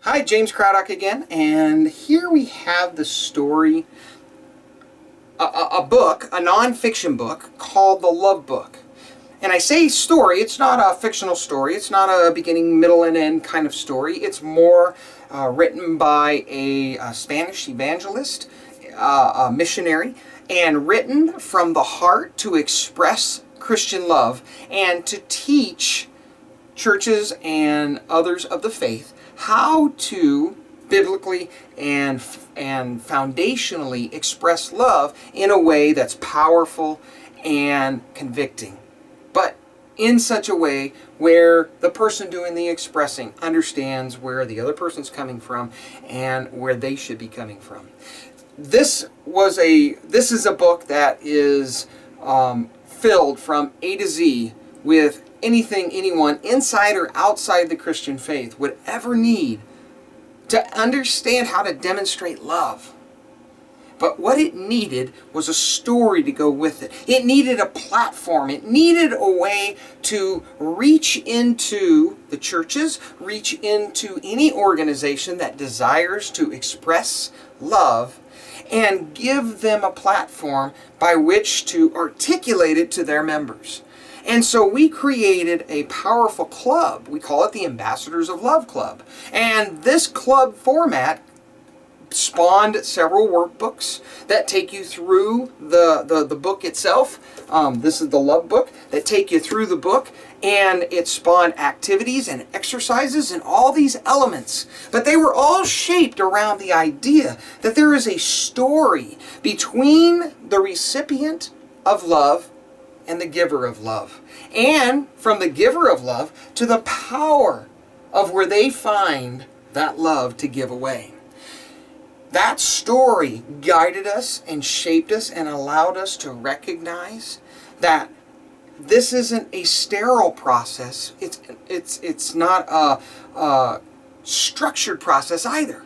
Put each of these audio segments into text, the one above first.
Hi, James Craddock again, and here we have the story, a book, a non-fiction book called TheLoveBook. And I say story, it's not a fictional story, it's not a beginning, middle, and end kind of story. It's more written by a Spanish evangelist, a missionary, and written from the heart to express Christian love and to teach churches and others of the faith how to biblically and foundationally express love in a way that's powerful and convicting, but in such a way where the person doing the expressing understands where the other person's coming from and where they should be coming from. This is a book that is filled from A to Z with anything anyone inside or outside the Christian faith would ever need to understand how to demonstrate love. But what it needed was a story to go with it. It needed a platform. It needed a way to reach into the churches, reach into any organization that desires to express love, and give them a platform by which to articulate it to their members. And so we created a powerful club. We call it the Ambassadors of Love Club. And this club format spawned several workbooks that take you through the book itself. This is the Love Book, that take you through the book, and it spawned activities and exercises and all these elements. But they were all shaped around the idea that there is a story between the recipient of love and the giver of love. And from the giver of love to the power of where they find that love to give away. That story guided us and shaped us and allowed us to recognize that this isn't a sterile process. It's not a structured process either.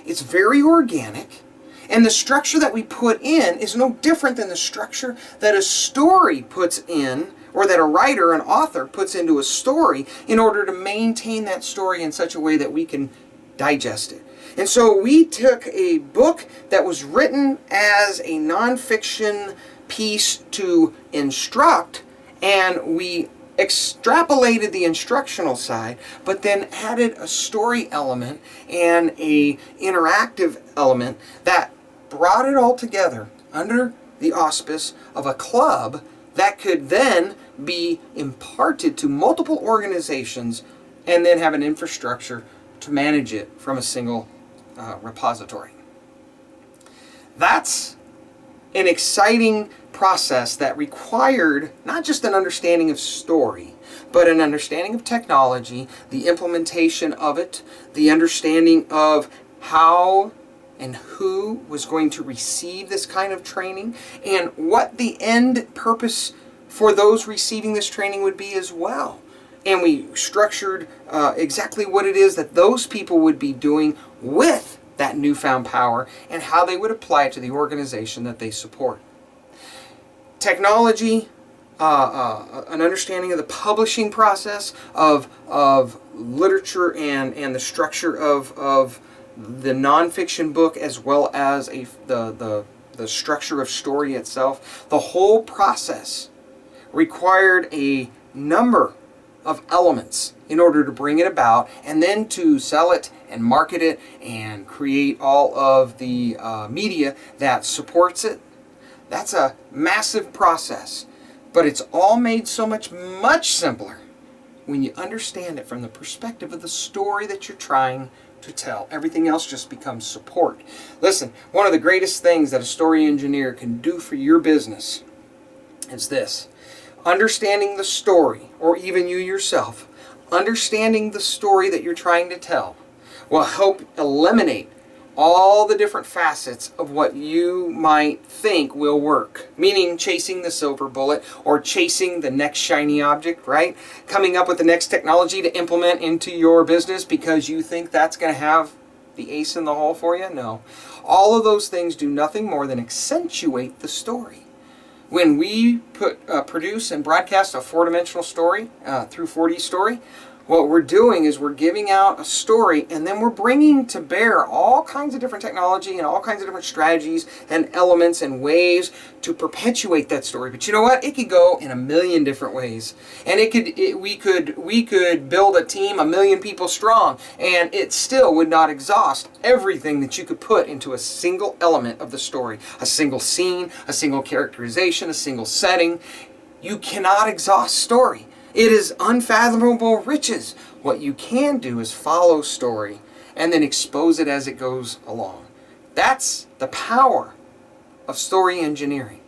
It's very organic. And the structure that we put in is no different than the structure that a story puts in, or that a writer, an author, puts into a story in order to maintain that story in such a way that we can digest it. And so we took a book that was written as a nonfiction piece to instruct, and we extrapolated the instructional side, but then added a story element and a interactive element that brought it all together under the auspice of a club that could then be imparted to multiple organizations and then have an infrastructure to manage it from a single repository. That's an exciting process that required not just an understanding of story, but an understanding of technology, the implementation of it, the understanding of how and who was going to receive this kind of training, and what the end purpose for those receiving this training would be as well. And we structured exactly what it is that those people would be doing with that newfound power and how they would apply it to the organization that they support. Technology, an understanding of the publishing process of literature and the structure of the nonfiction book, as well as the structure of story itself. The whole process required a number of elements in order to bring it about, and then to sell it and market it and create all of the media that supports it. That's a massive process, but it's all made so much simpler when you understand it from the perspective of the story that you're trying to tell. Everything else just becomes support. Listen, one of the greatest things that a story engineer can do for your business is this. Understanding the story, or even you yourself, understanding the story that you're trying to tell will help eliminate all the different facets of what you might think will work. Meaning chasing the silver bullet or chasing the next shiny object, right? Coming up with the next technology to implement into your business because you think that's going to have the ace in the hole for you. No. All of those things do nothing more than accentuate the story. When we produce and broadcast a four-dimensional story through 4D Story, What we're doing is we're giving out a story, and then we're bringing to bear all kinds of different technology and all kinds of different strategies and elements and ways to perpetuate that story. But you know what? It could go in a million different ways, and we could build a team 1,000,000 people strong, and it still would not exhaust everything that you could put into a single element of the story, a single scene, a single characterization, a single setting. You cannot exhaust story. It is unfathomable riches. What you can do is follow story and then expose it as it goes along. That's the power of story engineering.